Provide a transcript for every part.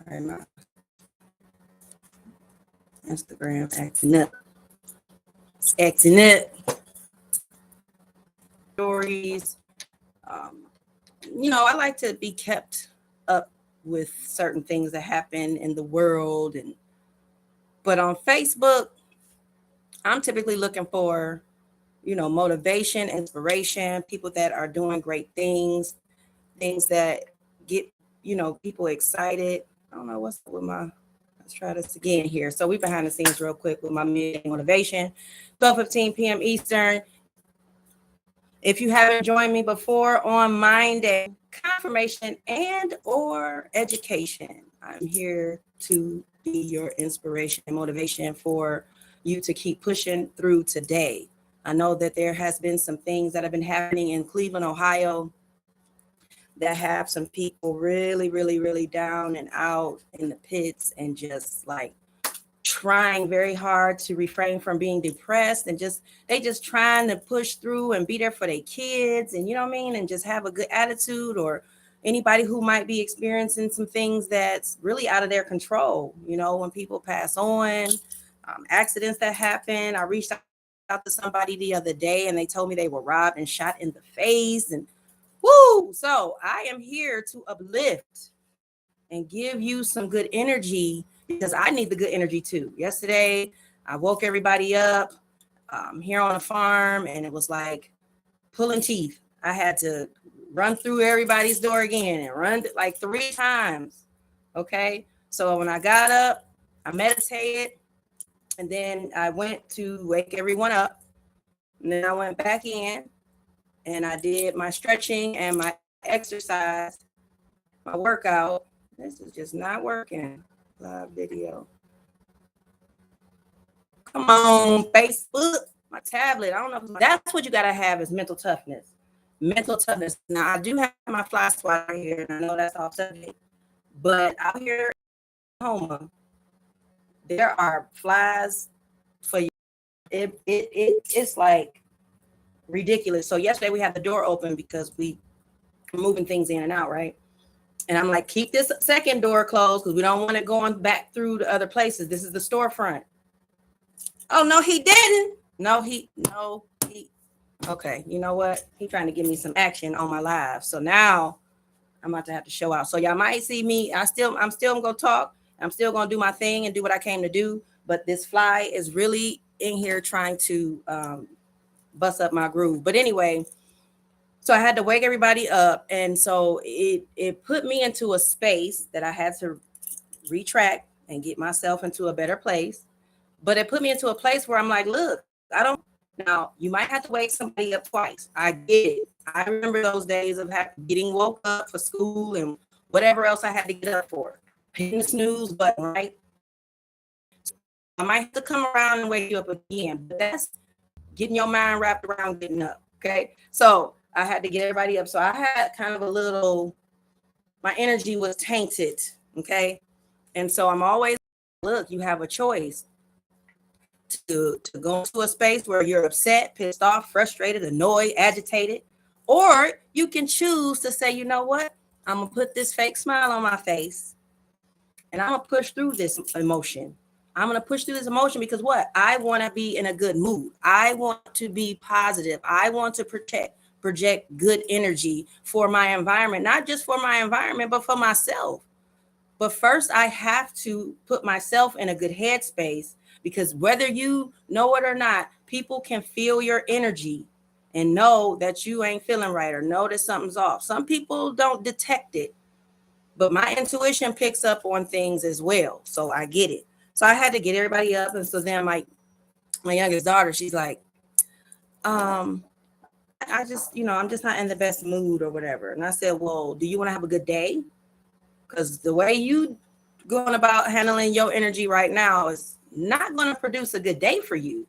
Sorry, my Instagram acting up. It's acting up. Stories. I like to be kept up with certain things that happen in the world, but on Facebook, I'm typically looking for, motivation, inspiration, people that are doing great things that get, people excited. I don't know what's up with let's try this again here. So we behind the scenes real quick with my midday motivation, 12:15 p.m. Eastern. If you haven't joined me before on MINDAY, confirmation and or education, I'm here to be your inspiration and motivation for you to keep pushing through today. I know that there has been some things that have been happening in Cleveland, Ohio, that have some people really, really, really down and out in the pits and just like trying very hard to refrain from being depressed and they just trying to push through and be there for their kids and you know what I mean and just have a good attitude, or anybody who might be experiencing some things that's really out of their control. When people pass on, accidents that happen. I reached out to somebody the other day and they told me they were robbed and shot in the face, and woo! So I am here to uplift and give you some good energy because I need the good energy too. Yesterday, I woke everybody up here on a farm and it was like pulling teeth. I had to run through everybody's door again and run like 3 times. Okay. So when I got up, I meditated and then I went to wake everyone up. And then I went back in and I did my stretching and my exercise, my workout. This is just not working. Live video. Come on, Facebook. My tablet. I don't know. That's what you got to have is mental toughness. Mental toughness. Now, I do have my fly swatter here, and I know that's off subject. But out here in Oklahoma, there are flies for you. It's like ridiculous. So yesterday we had the door open because we were moving things in and out, right? And I'm like, keep this second door closed because we don't want it going back through to other places. This is the storefront. Oh, no, he didn't. No. Okay, you know what? He's trying to give me some action on my live. So now I'm about to have to show out. So y'all might see me. I'm still going to talk. I'm still going to do my thing and do what I came to do. But this fly is really in here trying to bust up my groove. But anyway, so I had to wake everybody up. And so it put me into a space that I had to retract and get myself into a better place. But it put me into a place where I'm like, look, now you might have to wake somebody up twice. I get it. I remember those days of getting woke up for school and whatever else I had to get up for. Hitting the snooze button, right? I might have to come around and wake you up again, but that's getting your mind wrapped around getting up. Okay. So I had to get everybody up. So I had kind of my energy was tainted. Okay. And so I'm always, look, you have a choice to go into a space where you're upset, pissed off, frustrated, annoyed, agitated, or you can choose to say, you know what? I'm going to put this fake smile on my face and I'm going to push through this emotion. I'm going to push through this emotion because what? I want to be in a good mood. I want to be positive. I want to project good energy for my environment, not just for my environment, but for myself. But first, I have to put myself in a good headspace because whether you know it or not, people can feel your energy and know that you ain't feeling right or know that something's off. Some people don't detect it, but my intuition picks up on things as well. So I get it. So I had to get everybody up. And so then my youngest daughter, she's like, I just, I'm just not in the best mood or whatever. And I said, well, do you want to have a good day? Because the way you going about handling your energy right now is not going to produce a good day for you.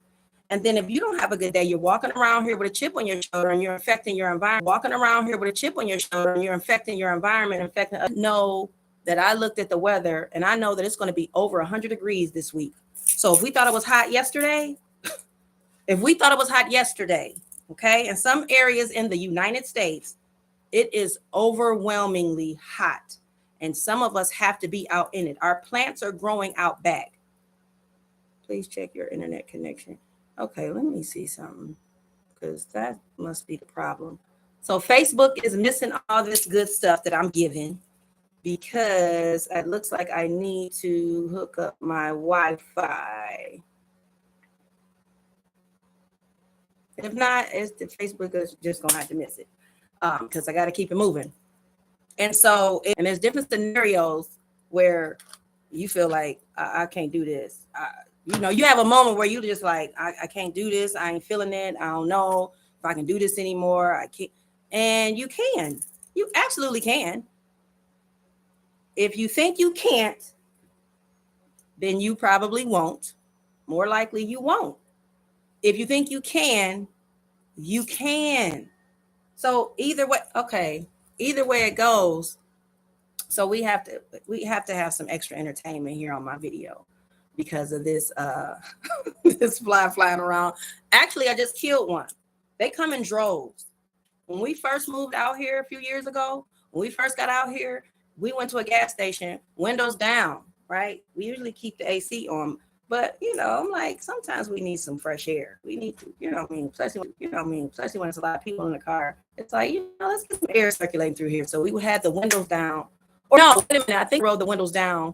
And then if you don't have a good day, you're walking around here with a chip on your shoulder and you're infecting your environment. Walking around here with a chip on your shoulder and you're infecting your environment, I know that I looked at the weather and I know that it's going to be over 100 degrees this week. So if we thought it was hot yesterday, okay, in some areas in the United States, it is overwhelmingly hot. And some of us have to be out in it. Our plants are growing out back. Please check your internet connection. Okay, let me see something, because that must be the problem. So Facebook is missing all this good stuff that I'm giving, because it looks like I need to hook up my Wi-Fi. If not, the Facebook is just gonna have to miss it, because I got to keep it moving. And so, and there's different scenarios where you feel like I can't do this. You have a moment where you just like, I can't do this. I ain't feeling it. I don't know if I can do this anymore. I can't. And you can. You absolutely can. If you think you can't, then you probably won't. More likely you won't. If you think you can, you can. So either way, okay, either way it goes. So we have to have some extra entertainment here on my video because of this this fly flying around. Actually, I just killed one. They come in droves. When we first moved out here a few years ago, when we first got out here, we went to a gas station, windows down, right? We usually keep the AC on, but I'm like, sometimes we need some fresh air. We need to, especially when there's a lot of people in the car. It's like, let's get some air circulating through here. So we had the windows down. Or no, wait a minute, I think we rolled the windows down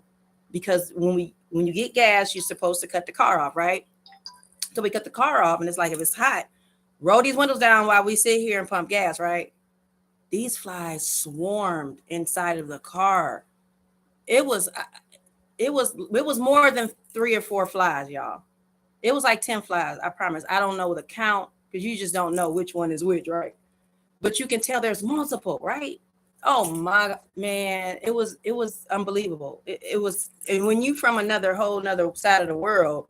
because when you get gas, you're supposed to cut the car off, right? So we cut the car off, and it's like, if it's hot, roll these windows down while we sit here and pump gas, right? These flies swarmed inside of the car. It was more than 3 or 4 flies, y'all. It was like 10 flies, I promise. I don't know the count because you just don't know which one is which, right? But you can tell there's multiple, right? Oh my man, it was unbelievable. It was, and when you from whole another side of the world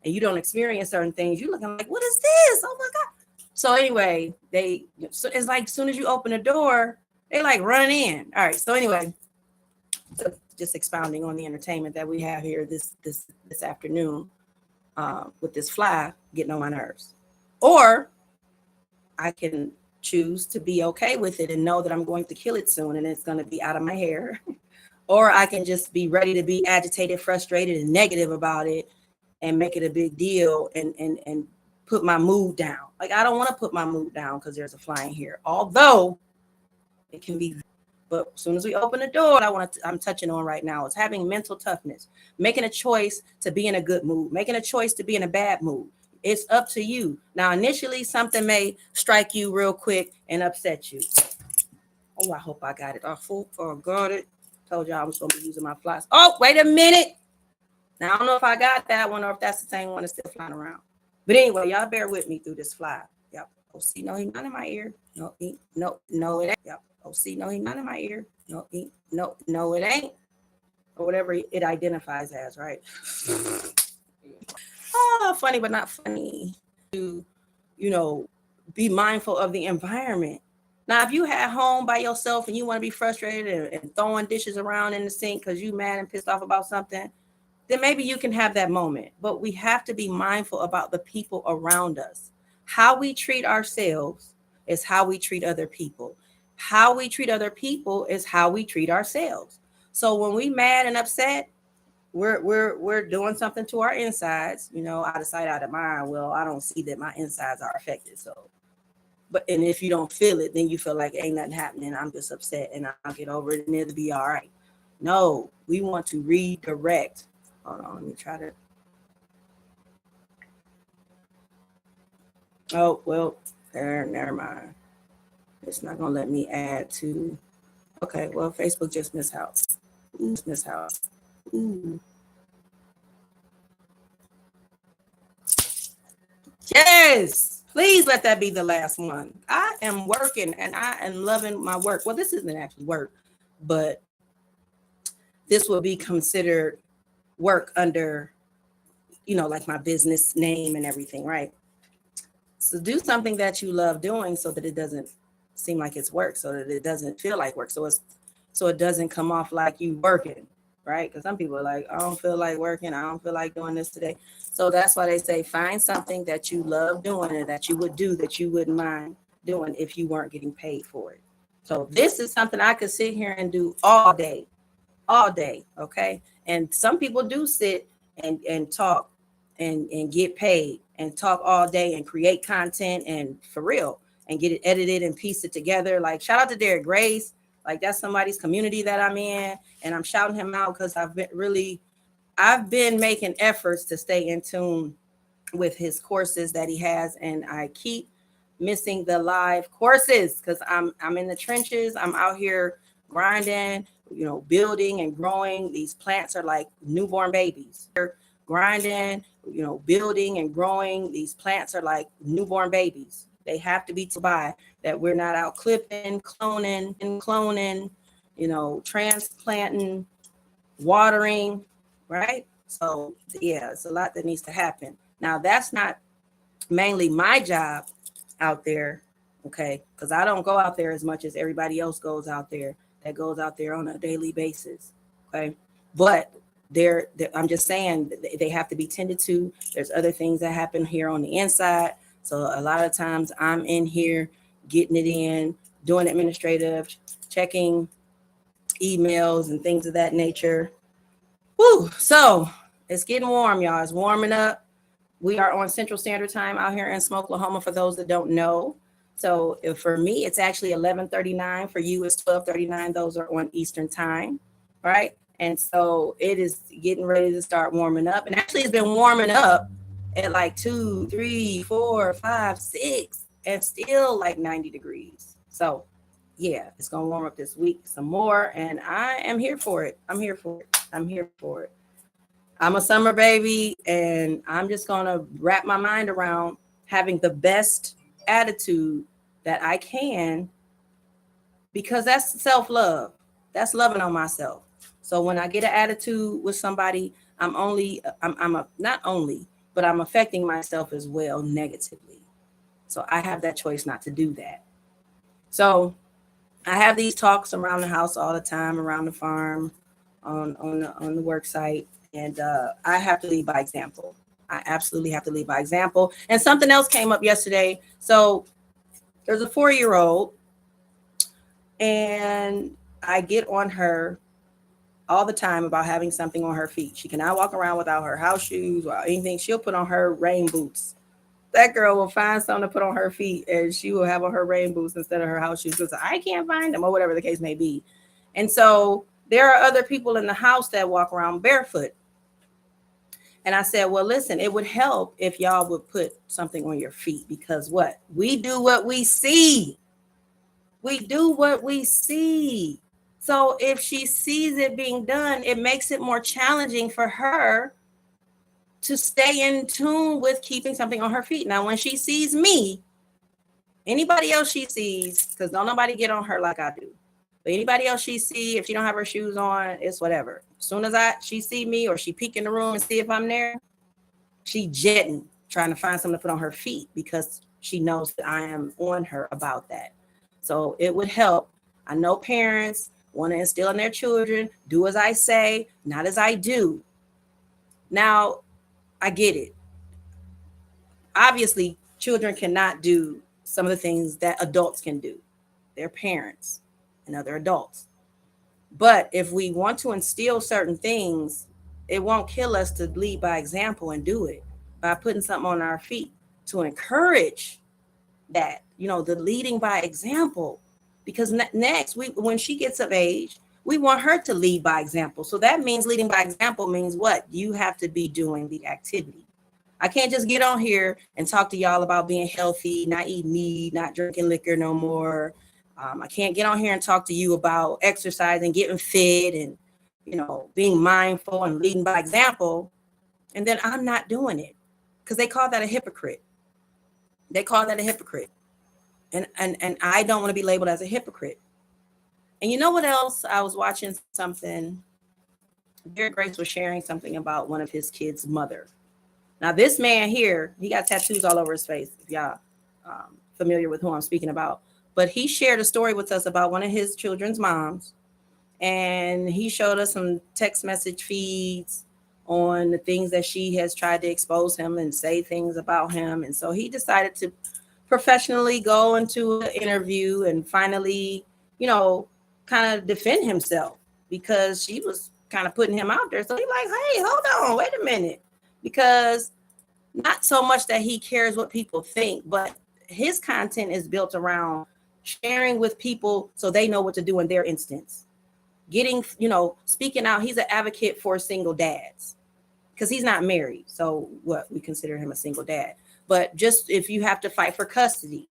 and you don't experience certain things, you're looking like, what is this? Oh my God. So anyway, it's like as soon as you open the door, they like run in. All right. So anyway, just expounding on the entertainment that we have here this afternoon with this fly getting on my nerves. Or I can choose to be okay with it and know that I'm going to kill it soon and it's going to be out of my hair. Or I can just be ready to be agitated, frustrated, and negative about it and make it a big deal and put my mood down. Like, I don't want to put my mood down because there's a fly in here, although it can be. But as soon as we open the door, I'm touching on right now is having mental toughness, making a choice to be in a good mood, making a choice to be in a bad mood. It's up to you. Now, initially, something may strike you real quick and upset you. Oh, I hope I got it. Oh, got it. Told y'all I was going to be using my flies. Oh, wait a minute. Now, I don't know if I got that one or if that's the same one that's still flying around. But anyway, y'all bear with me through this fly. Yep. Oh, see, no, he's not in my ear. No, it ain't. Yep. Oh, see, no, he's not in my ear. No, it ain't. Or whatever it identifies as, right? Oh, funny, but not funny. To, be mindful of the environment. Now, if you at home by yourself and you want to be frustrated and throwing dishes around in the sink because you mad and pissed off about something, then maybe you can have that moment. But we have to be mindful about the people around us. How we treat ourselves is how we treat other people. How we treat other people is how we treat ourselves. So when we mad and upset, we're doing something to our insides, out of sight, out of mind. Well, I don't see that my insides are affected. So, and if you don't feel it, then you feel like ain't nothing happening. I'm just upset and I'll get over it and it'll be all right. No, we want to redirect. Hold on, let me try to. Oh, well, never mind. It's not going to let me add to. Okay, well, Facebook just missed out. Ooh. Yes, please let that be the last one. I am working and I am loving my work. Well, this isn't actually work, but this will be considered work under, like my business name and everything, right? So do something that you love doing so that it doesn't seem like it's work, so that it doesn't feel like work. So it doesn't come off like you working, right? Because some people are like, I don't feel like working. I don't feel like doing this today. So that's why they say, find something that you love doing and that you would do that you wouldn't mind doing if you weren't getting paid for it. So this is something I could sit here and do all day. all day. Okay. And some people do sit and talk and get paid and talk all day and create content and for real and get it edited and piece it together. Like shout out to Derek Grace. Like that's somebody's community that I'm in. And I'm shouting him out because I've been making efforts to stay in tune with his courses that he has. And I keep missing the live courses because I'm in the trenches. I'm out here grinding, building and growing. These plants are like newborn babies. They're grinding, building and growing. These plants are like newborn babies. They have to be to buy that we're not out clipping, cloning, transplanting, watering, right? So yeah, it's a lot that needs to happen. Now that's not mainly my job out there, okay? Because I don't go out there as much as everybody else goes out there that goes out there on a daily basis, okay? But I'm just saying they have to be tended to. There's other things that happen here on the inside. So a lot of times I'm in here getting it in, doing administrative, checking emails and things of that nature. Woo! So it's getting warm, y'all. It's warming up. We are on Central Standard Time out here in Oklahoma, for those that don't know. So for me, it's actually 11:39. For you, it's 12:39. Those are on Eastern Time, right? And so it is getting ready to start warming up. And actually, it's been warming up at like 2, 3, 4, 5, 6, and still like 90 degrees. So yeah, it's going to warm up this week some more. And I am here for it. I'm here for it. I'm a summer baby, and I'm just going to wrap my mind around having the best attitude that I can, because that's self-love. That's loving on myself. So when I get an attitude with somebody, I'm affecting myself as well negatively. So I have that choice not to do that. So I have these talks around the house all the time, around the farm, on the work site. And I have to lead by example. I absolutely have to lead by example. And something else came up yesterday. So there's a 4-year-old, and I get on her all the time about having something on her feet. She cannot walk around without her house shoes or anything. She'll put on her rain boots. That girl will find something to put on her feet, and she will have on her rain boots instead of her house shoes because I can't find them, or whatever the case may be. And so there are other people in the house that walk around barefoot. And I said, well, listen, it would help if y'all would put something on your feet, because what? We do what we see. We do what we see. So if she sees it being done, it makes it more challenging for her to stay in tune with keeping something on her feet. Now, when she sees me, anybody else she sees, because don't nobody get on her like I do. But anybody else she see, if she don't have her shoes on, it's whatever. As soon as she see me, or she peek in the room and see if I'm there, she jetting, trying to find something to put on her feet, because she knows that I am on her about that. So it would help. I know parents want to instill in their children, do as I say, not as I do. Now, I get it. Obviously, children cannot do some of the things that adults can do. They're parents and other adults. But if we want to instill certain things, it won't kill us to lead by example and do it by putting something on our feet to encourage that, the leading by example. Because next, when she gets of age, we want her to lead by example. So that means leading by example means what? You have to be doing the activity. I can't just get on here and talk to y'all about being healthy, not eating meat, not drinking liquor no more. I can't get on here and talk to you about exercising, getting fit, and, being mindful and leading by example. And then I'm not doing it, because they call that a hypocrite. And I don't want to be labeled as a hypocrite. And you know what else? I was watching something. Derek Grace was sharing something about one of his kids' mother. Now, this man here, he got tattoos all over his face, if y'all familiar with who I'm speaking about. But he shared a story with us about one of his children's moms. And he showed us some text message feeds on the things that she has tried to expose him and say things about him. And so he decided to professionally go into an interview and finally, kind of defend himself. because she was kind of putting him out there. So he's like, hey, hold on, wait a minute. Because not so much that he cares what people think, but his content is built around sharing with people so they know what to do in their instance. Getting, speaking out. He's an advocate for single dads because he's not married. So what, we consider him a single dad. But just if you have to fight for custody,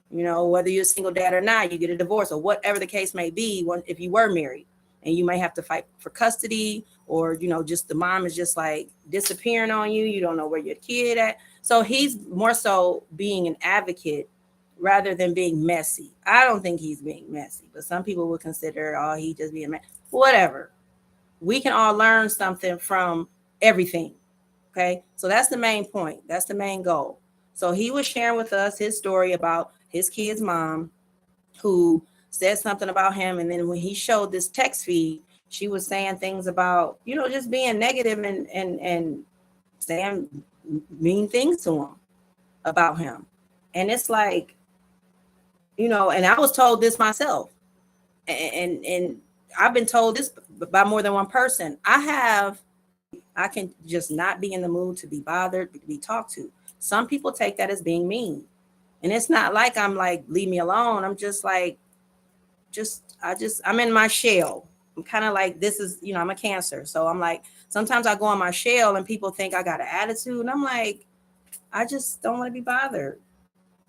whether you're a single dad or not, you get a divorce or whatever the case may be, if you were married and you may have to fight for custody, or, just the mom is just like disappearing on you. You don't know where your kid at. So he's more so being an advocate rather than being messy. I don't think he's being messy, but some people would consider, oh, he just being messy. Whatever. We can all learn something from everything. Okay. So that's the main point. That's the main goal. So he was sharing with us his story about his kid's mom who said something about him. And then when he showed this text feed, she was saying things about, just being negative and saying mean things to him about him. And it's like, and I was told this myself. And I've been told this by more than one person. I can just not be in the mood to be bothered, to be talked to. Some people take that as being mean. And it's not like I'm like, leave me alone. I'm just like, I'm in my shell. I'm kind of like, this is, I'm a Cancer. So I'm like, sometimes I go in my shell and people think I got an attitude. And I'm like, I just don't want to be bothered.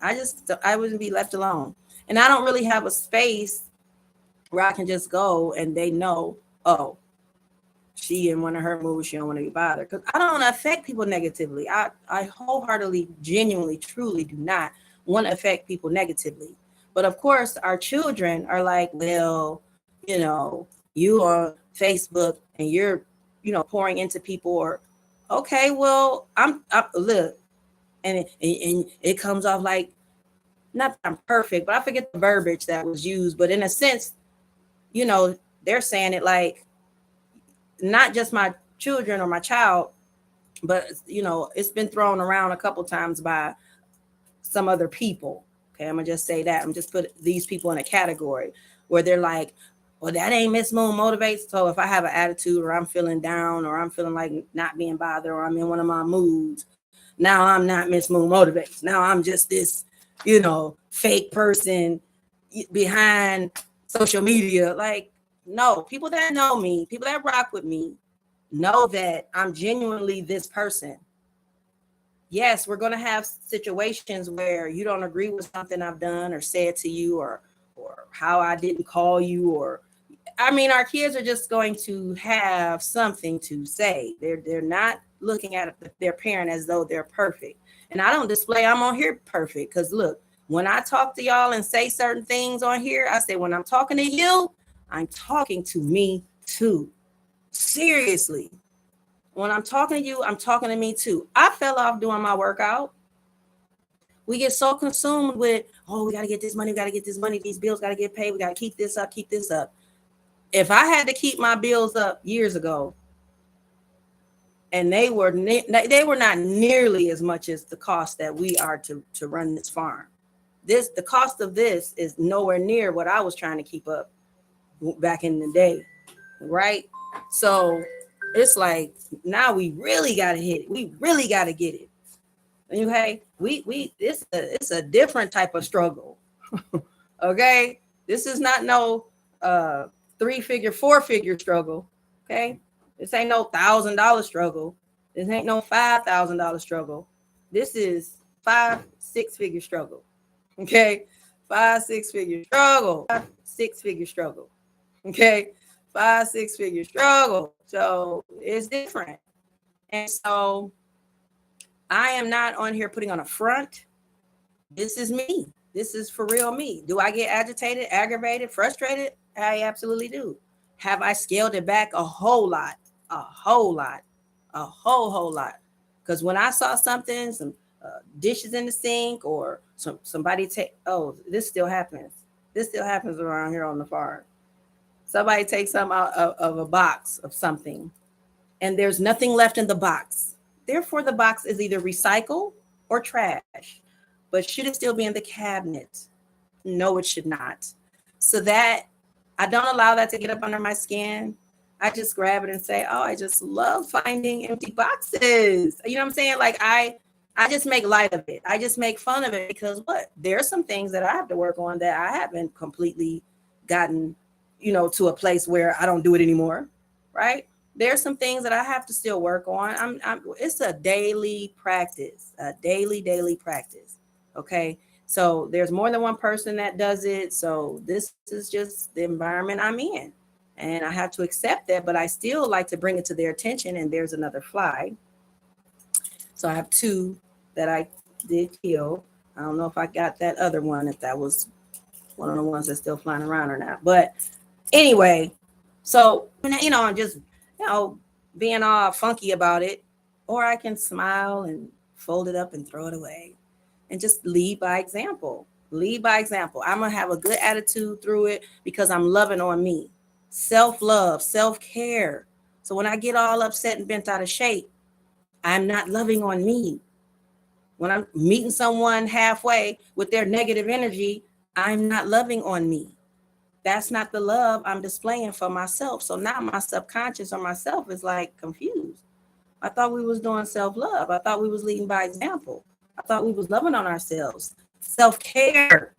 I wouldn't be left alone. And I don't really have a space where I can just go and they know, oh, she in one of her moods, she don't want to be bothered. Because I don't want to affect people negatively. I wholeheartedly, genuinely, truly do not want to affect people negatively. But of course, our children are like, well, you on Facebook and you're, pouring into people, or, okay, well, I'm look, and it comes off like, not that I'm perfect, but I forget the verbiage that was used. But in a sense, they're saying it like, not just my children or my child, but, it's been thrown around a couple times by some other people. Okay, I'm gonna just say that. I'm just put these people in a category where they're like, well, that ain't Miss Moon motivates. So if I have an attitude, or I'm feeling down, or I'm feeling like not being bothered, or I'm in one of my moods, now I'm not Miss Moon motivates. Now I'm just this, fake person behind social media. Like, no, people that know me, people that rock with me, know that I'm genuinely this person. Yes, we're going to have situations where you don't agree with something I've done or said to you, or how I didn't call you, or our kids are just going to have something to say. They're not looking at their parent as though they're perfect. And I don't display I'm on here perfect, because look, when I talk to y'all and say certain things on here, I say, when I'm talking to you, I'm talking to me too. Seriously. When I'm talking to you, I'm talking to me too. I fell off doing my workout. We get so consumed with, oh, we got to get this money, these bills got to get paid, we got to keep this up. If I had to keep my bills up years ago, and they were not nearly as much as the cost that we are to run this farm. The cost of this is nowhere near what I was trying to keep up back in the day, right? So it's like, now we really got to hit it. We really got to get it. Okay, it's a different type of struggle. Okay, this is not no 3-figure, 4-figure struggle. Okay, this ain't no $1,000 struggle. This ain't no $5,000 struggle. This is 5-6-figure struggle. Okay, 5-6-figure struggle. 5-6-figure struggle. Okay, 5-6-figure struggle. So it's different. And so I am not on here putting on a front. This is me. This is for real me. Do I get agitated, aggravated, frustrated? I absolutely do. Have I scaled it back? A whole lot. A whole lot. A whole lot. Because when I saw something, some dishes in the sink, or somebody take, oh, this still happens. This still happens around here on the farm. Somebody takes something out of a box of something, and there's nothing left in the box. Therefore, the box is either recycled or trash. But should it still be in the cabinet? No, it should not. So that I don't allow that to get up under my skin. I just grab it and say, oh, I just love finding empty boxes. You know what I'm saying? Like I just make light of it. I just make fun of it because what? There's some things that I have to work on that I haven't completely gotten, to a place where I don't do it anymore. Right? There's some things that I have to still work on. It's a daily practice, daily practice. Okay. So there's more than one person that does it. So this is just the environment I'm in. And I have to accept that, but I still like to bring it to their attention. And there's another fly. So I have two that I did kill. I don't know if I got that other one, if that was one of the ones that's still flying around or not. But anyway, so, I'm just, being all funky about it. Or I can smile and fold it up and throw it away and just lead by example. Lead by example. I'm going to have a good attitude through it because I'm loving on me. Self-love, self-care. So when I get all upset and bent out of shape, I'm not loving on me. When I'm meeting someone halfway with their negative energy, I'm not loving on me. That's not the love I'm displaying for myself. So now my subconscious or myself is like confused. I thought we was doing self-love. I thought we was leading by example. I thought we was loving on ourselves. Self-care.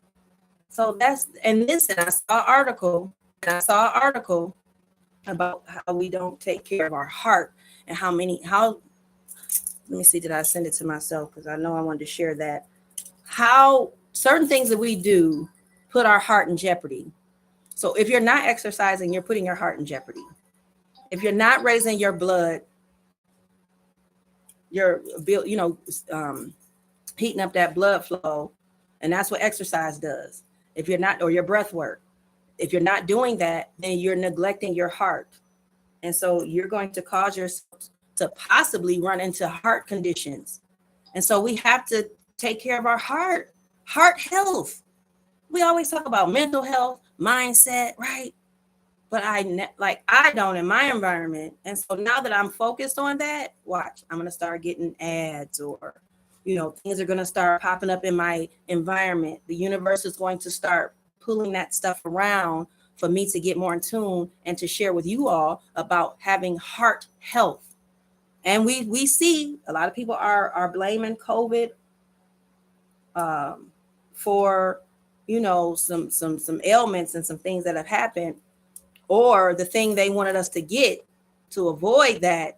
So and listen, I saw an article about how we don't take care of our heart and let me see, did I send it to myself? Because I know I wanted to share that. How certain things that we do put our heart in jeopardy. So if you're not exercising, you're putting your heart in jeopardy. If you're not raising your blood, you're heating up that blood flow, and that's what exercise does. If you're not, or your breath work, if you're not doing that, then you're neglecting your heart. And so you're going to cause yourself to possibly run into heart conditions. And so we have to take care of our heart health. We always talk about mental health, mindset, right? But I don't in my environment. And so now that I'm focused on that, watch, I'm going to start getting ads or, things are going to start popping up in my environment. The universe is going to start pulling that stuff around for me to get more in tune and to share with you all about having heart health. And we see a lot of people are blaming COVID for, some ailments and some things that have happened, or the thing they wanted us to get to avoid that.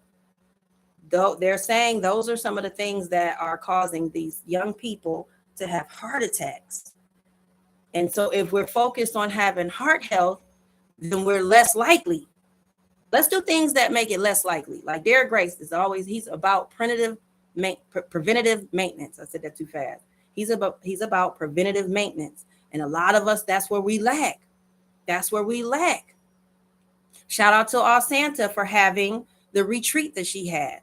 Though they're saying those are some of the things that are causing these young people to have heart attacks. And so if we're focused on having heart health, then we're less likely. Let's do things that make it less likely. Like Derek Grace he's about preventative maintenance. I said that too fast. He's about preventative maintenance. And a lot of us, that's where we lack. Shout out to All Santa for having the retreat that she had.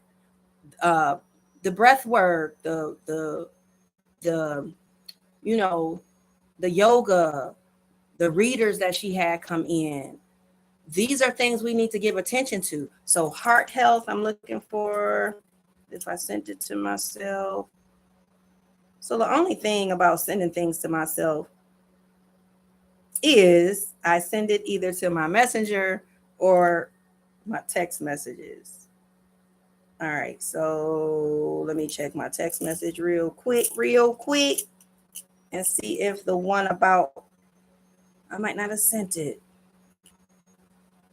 The breath work, the yoga, the readers that she had come in. These are things we need to give attention to. So heart health, I'm looking for, if I sent it to myself. So the only thing about sending things to myself is I send it either to my messenger or my text messages. All right, so let me check my text message real quick, and see if the one about, I might not have sent it.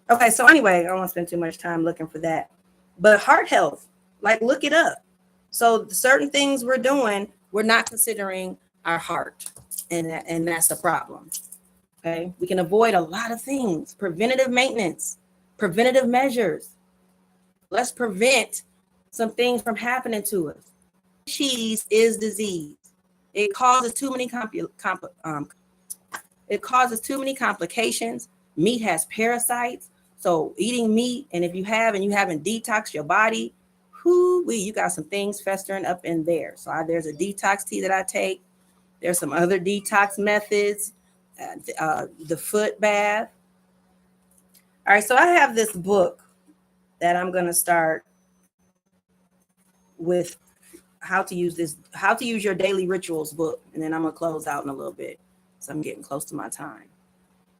Okay, so anyway, I don't want to spend too much time looking for that. But heart health, like look it up. So certain things we're doing, we're not considering our heart, and that's a problem. Okay, we can avoid a lot of things. Preventative maintenance, preventative measures. Let's prevent some things from happening to us. Cheese is disease. It causes too many complications. Meat has parasites. So eating meat, and if you haven't detoxed your body, you got some things festering up in there. So there's a detox tea that I take. There's some other detox methods, the foot bath. All right, so I have this book that I'm going to start with how to use your daily rituals book. And then I'm going to close out in a little bit. So I'm getting close to my time.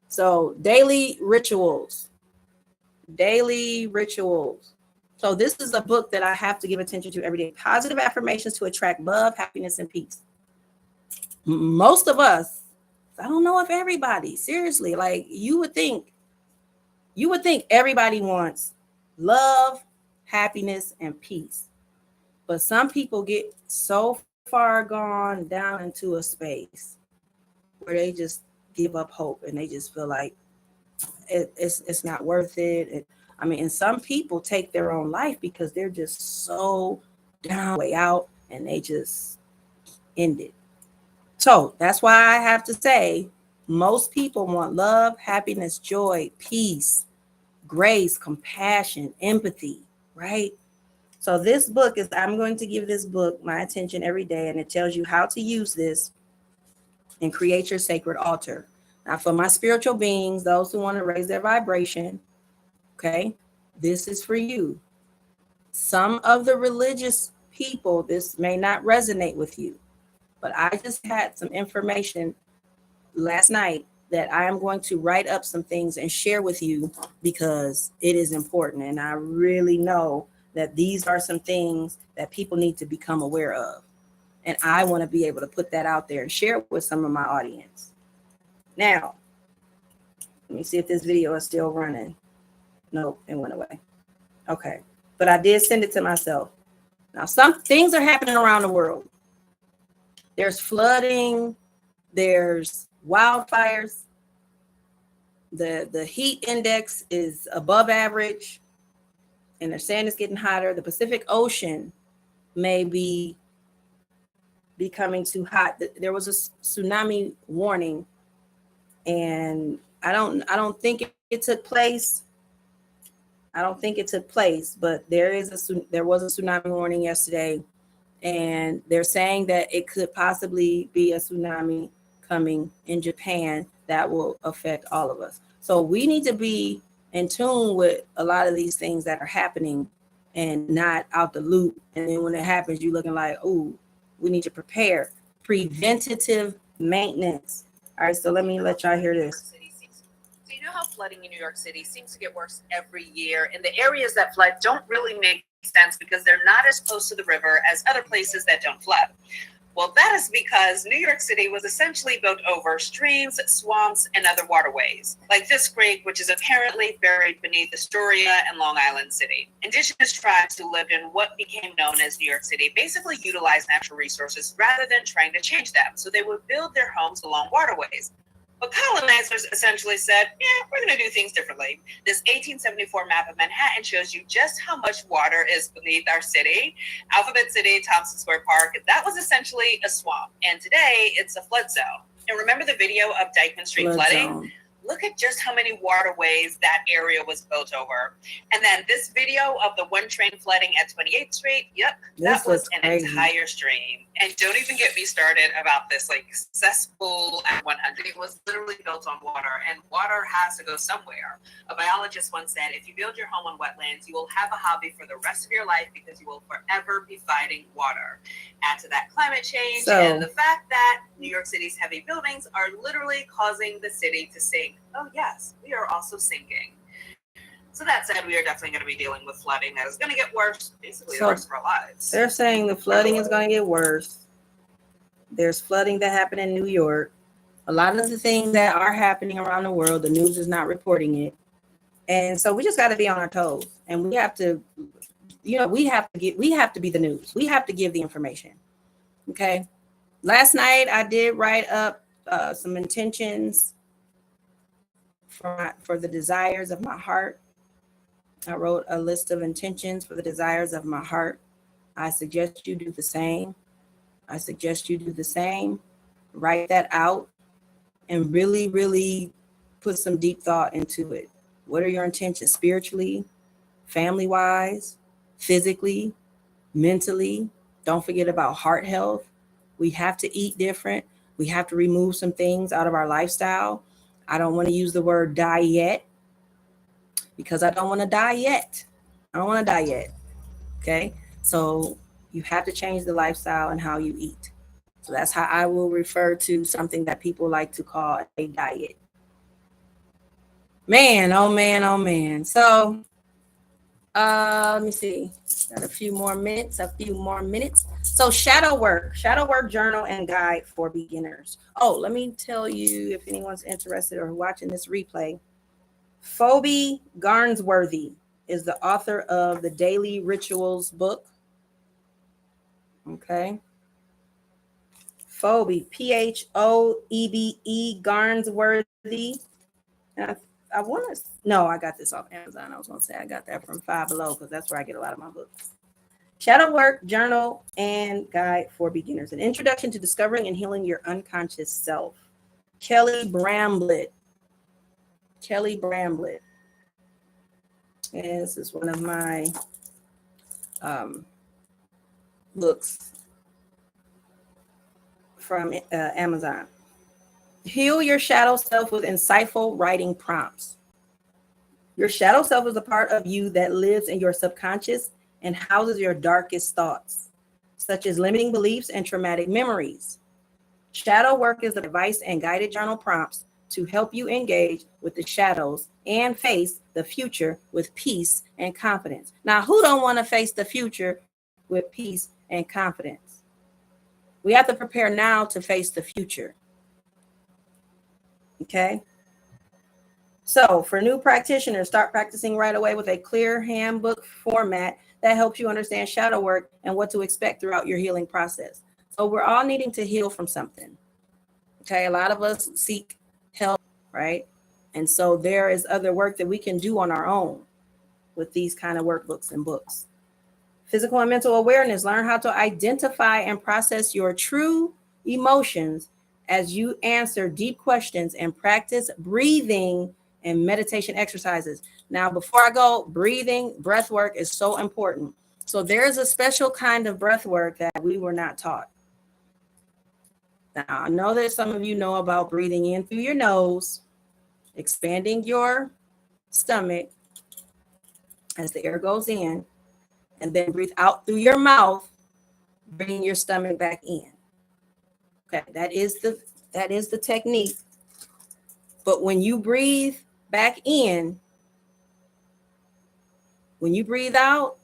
So daily rituals, daily rituals. So this is a book that I have to give attention to every day. Positive affirmations to attract love, happiness, and peace. Most of us, I don't know if everybody, seriously, like you would think everybody wants love, happiness, and peace. But some people get so far gone down into a space where they just give up hope and they just feel like it's not worth it. I mean, and some people take their own life because they're just so down, way out, and they just end it. So that's why I have to say most people want love, happiness, joy, peace, grace, compassion, empathy, right? So this book is, I'm going to give this book my attention every day, and it tells you how to use this and create your sacred altar. Now, for my spiritual beings, those who want to raise their vibration, okay, this is for you. Some of the religious people, this may not resonate with you, but I just had some information last night that I am going to write up some things and share with you because it is important. And I really know that these are some things that people need to become aware of. And I want to be able to put that out there and share it with some of my audience. Now, let me see if this video is still running. Nope, it went away. Okay, but I did send it to myself. Now, some things are happening around the world. There's flooding, there's wildfires. The heat index is above average, and they're saying it's getting hotter. The Pacific Ocean may be becoming too hot. There was a tsunami warning, and I don't think it took place. I don't think it took place, but there was a tsunami warning yesterday, and they're saying that it could possibly be a tsunami coming in Japan that will affect all of us. So we need to be in tune with a lot of these things that are happening and not out the loop. And then when it happens, you're looking like, oh, we need to prepare. Preventative maintenance. All right, so let y'all hear this. So you know how flooding in New York City seems to get worse every year, and the areas that flood don't really make sense because they're not as close to the river as other places that don't flood. Well, that is because New York City was essentially built over streams, swamps, and other waterways, like this creek, which is apparently buried beneath Astoria and Long Island City. Indigenous tribes who lived in what became known as New York City basically utilized natural resources rather than trying to change them, so they would build their homes along waterways. But colonizers essentially said, yeah, we're going to do things differently. This 1874 map of Manhattan shows you just how much water is beneath our city. Alphabet City, Thompson Square Park, that was essentially a swamp. And today it's a flood zone. And remember the video of Dyckman Street flooding? Look at just how many waterways that area was built over. And then this video of the one train flooding at 28th Street, yep, that was an entire stream. And don't even get me started about this like cesspool at 100. It was literally built on water, and water has to go somewhere. A biologist once said, if you build your home on wetlands, you will have a hobby for the rest of your life because you will forever be fighting water. Add to that climate change and the fact that New York City's heavy buildings are literally causing the city to sink. Oh yes, we are also sinking. So that said, we are definitely going to be dealing with flooding that is going to get worse, basically the rest of our lives. They're saying the flooding is going to get worse. There's flooding that happened in New York. A lot of the things that are happening around the world, the news is not reporting it. And so we just got to be on our toes, and we have to, we have to be the news. We have to give the information. Okay. Last night I did write up some intentions for the desires of my heart. I wrote a list of intentions for the desires of my heart. I suggest you do the same. Write that out and really, really put some deep thought into it. What are your intentions spiritually, family-wise, physically, mentally? Don't forget about heart health. We have to eat different. We have to remove some things out of our lifestyle. I don't want to use the word die yet because I don't want to die yet. Okay. So you have to change the lifestyle and how you eat. So that's how I will refer to something that people like to call a diet. Man, oh man, oh man. So let me see. Got a few more minutes, So shadow work journal and guide for beginners. Oh, let me tell you if anyone's interested or watching this replay. Phoebe Garnsworthy is the author of the Daily Rituals book. Okay. Phoebe, Phoebe Garnsworthy. And I want to, no, I got this off Amazon. I was going to say I got that from Five Below because that's where I get a lot of my books. Shadow Work Journal and Guide for Beginners. An Introduction to Discovering and Healing Your Unconscious Self. Kelly Bramblett. And this is one of my books from Amazon. Heal your shadow self with insightful writing prompts. Your shadow self is a part of you that lives in your subconscious and houses your darkest thoughts, such as limiting beliefs and traumatic memories. Shadow work is advice and guided journal prompts to help you engage with the shadows and face the future with peace and confidence. Now, who don't want to face the future with peace and confidence? We have to prepare now to face the future. Okay? So for new practitioners, start practicing right away with a clear handbook format that helps you understand shadow work and what to expect throughout your healing process. So we're all needing to heal from something. Okay, a lot of us seek help, right? And so there is other work that we can do on our own with these kind of workbooks and books. Physical and mental awareness, learn how to identify and process your true emotions as you answer deep questions and practice breathing and meditation exercises. Now, before I go, breath work is so important. So there's a special kind of breath work that we were not taught. Now, I know that some of you know about breathing in through your nose, expanding your stomach as the air goes in, and then breathe out through your mouth, bringing your stomach back in. Okay, that is the technique. But when you breathe back in, when you breathe out,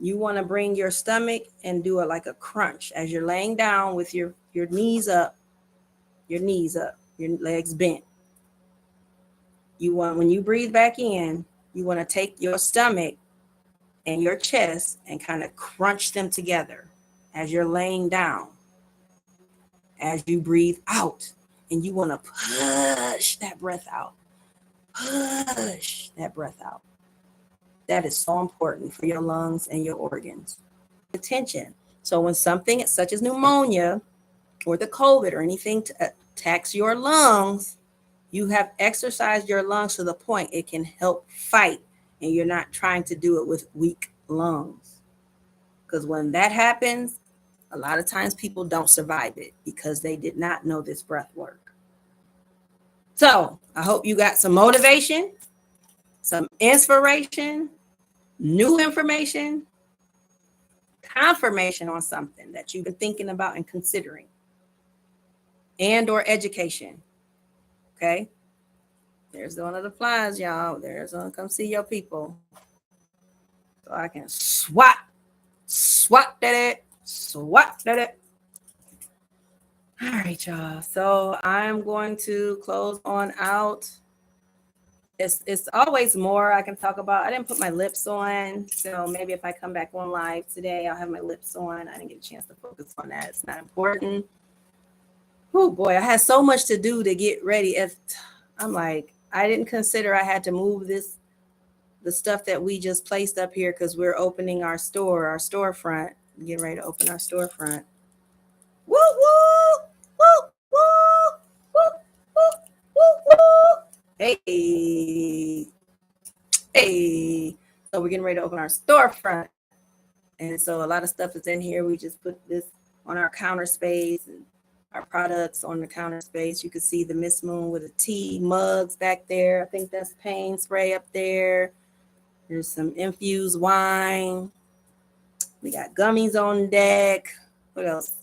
you want to bring your stomach and do it like a crunch as you're laying down with your knees up, your legs bent. When you breathe back in, you want to take your stomach and your chest and kind of crunch them together as you're laying down. As you breathe out, and you want to push that breath out. Push that breath out. That is so important for your lungs and your organs. Attention. So when something such as pneumonia or the COVID or anything attacks your lungs, you have exercised your lungs to the point it can help fight, and you're not trying to do it with weak lungs. Because when that happens, a lot of times people don't survive it because they did not know this breath work. So I hope you got some motivation, some inspiration, new information, confirmation on something that you've been thinking about and considering, and or education. Okay. There's one of the flies, y'all. There's one. Come see your people. So I can swat that it. All right, y'all. So I'm going to close on out. It's always more I can talk about. I didn't put my lips on, so maybe if I come back on live today, I'll have my lips on. I didn't get a chance to focus on that. It's not important. Oh boy, I had so much to do to get ready. I'm like, I didn't consider I had to move the stuff that we just placed up here because we're opening our storefront. Getting ready to open our storefront. Woo woo woo woo woo woo woo woo. Hey. So we're getting ready to open our storefront. And so a lot of stuff is in here. We just put this on our counter space and our products on the counter space. You can see the Miss Moon with a tea mugs back there. I think that's pain spray up there. There's some infused wine. We got gummies on deck. What else?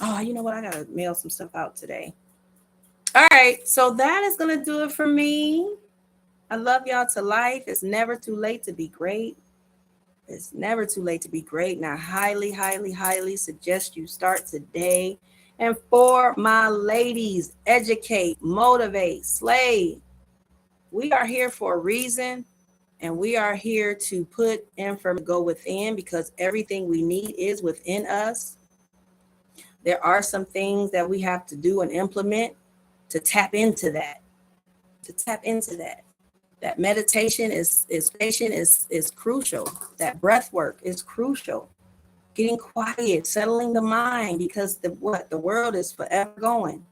Oh, you know what? I got to mail some stuff out today. All right, so that is gonna do it for me. I love y'all to life. It's never too late to be great. It's never too late to be great. And I highly, highly, highly suggest you start today. And for my ladies, educate, motivate, slay. We are here for a reason. And we are here to put information go within because everything we need is within us. There are some things that we have to do and implement to tap into that. To tap into that. That meditation is crucial. That breath work is crucial. Getting quiet, settling the mind because the world is forever going,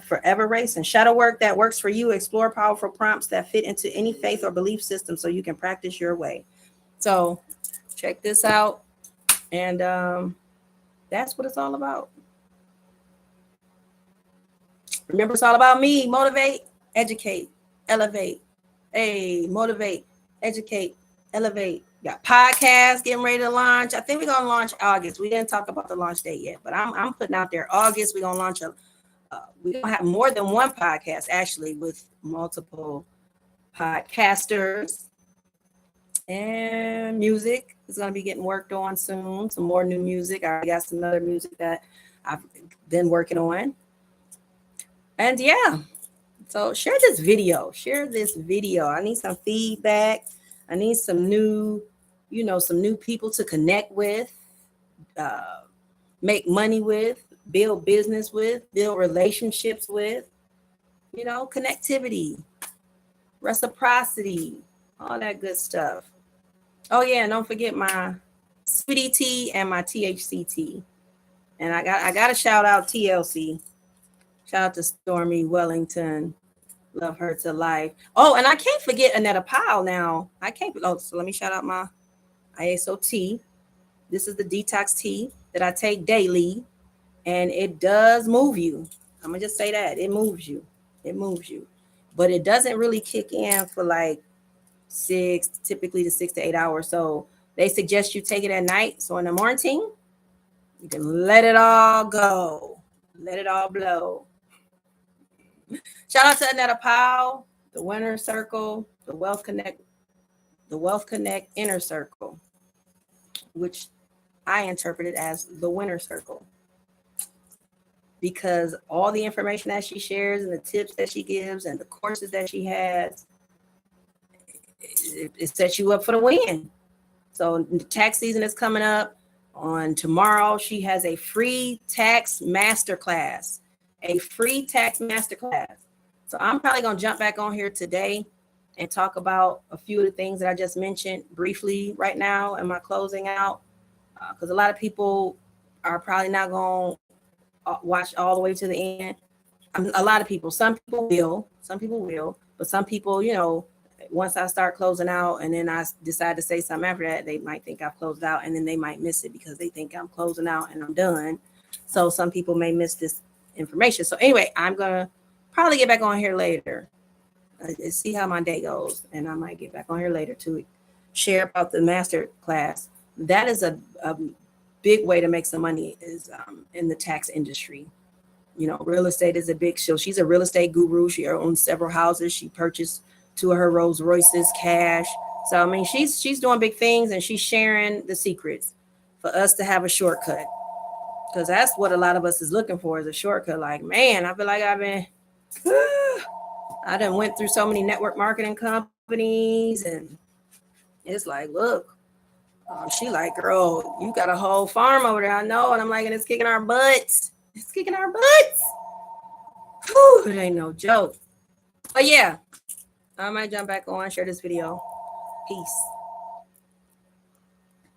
forever racing. Shadow work that works for you. Explore powerful prompts that fit into any faith or belief system so you can practice your way. So check this out, and that's what it's all about. Remember, it's all about me. Motivate, educate, elevate. Hey, motivate, educate, elevate. Got podcasts getting ready to launch. I think we're gonna launch August. We didn't talk about the launch date yet, but I'm putting out there August. We're gonna launch we're gonna have more than one podcast actually with multiple podcasters, and music is gonna be getting worked on soon. Some more new music. I got some other music that I've been working on, and yeah. So share this video. Share this video. I need some feedback. I need some new, some new people to connect with, make money with, build business with, build relationships with, connectivity, reciprocity, all that good stuff. Oh yeah, and don't forget my CBD tea and my THC tea. And I got to shout out TLC. Shout out to Stormy Wellington. Love her to life. Oh, and I can't forget Annetta Powell now. So let me shout out my ISO tea. This is the detox tea that I take daily, and it does move you. I'm gonna just say that. It moves you. It moves you. But it doesn't really kick in for like typically to 6 to 8 hours. So they suggest you take it at night. So in the morning, you can let it all go. Let it all blow. Shout out to Annetta Powell, the Winner Circle, the Wealth Connect Inner Circle, which I interpreted as the Winner Circle. Because all the information that she shares and the tips that she gives and the courses that she has, it sets you up for the win. So the tax season is coming up. On tomorrow, she has a free tax masterclass. So I'm probably going to jump back on here today and talk about a few of the things that I just mentioned briefly right now in my closing out. Because a lot of people are probably not going to watch all the way to the end. A lot of people, some people will, but some people, once I start closing out and then I decide to say something after that, they might think I've closed out and then they might miss it because they think I'm closing out and I'm done. So some people may miss this information. So anyway, I'm going to probably get back on here later. See how my day goes. And I might get back on here later to share about the master class. That is a big way to make some money is in the tax industry. Real estate is a big show. She's a real estate guru. She owns several houses. She purchased 2 of her Rolls Royces cash. So, I mean, she's doing big things and she's sharing the secrets for us to have a shortcut. Because that's what a lot of us is looking for is a shortcut. Like, man, I feel like I done went through so many network marketing companies and it's like, look, she like, girl, you got a whole farm over there. I know. And I'm like, and it's kicking our butts. It's kicking our butts. Whew, it ain't no joke. But yeah, I might jump back on, share this video. Peace.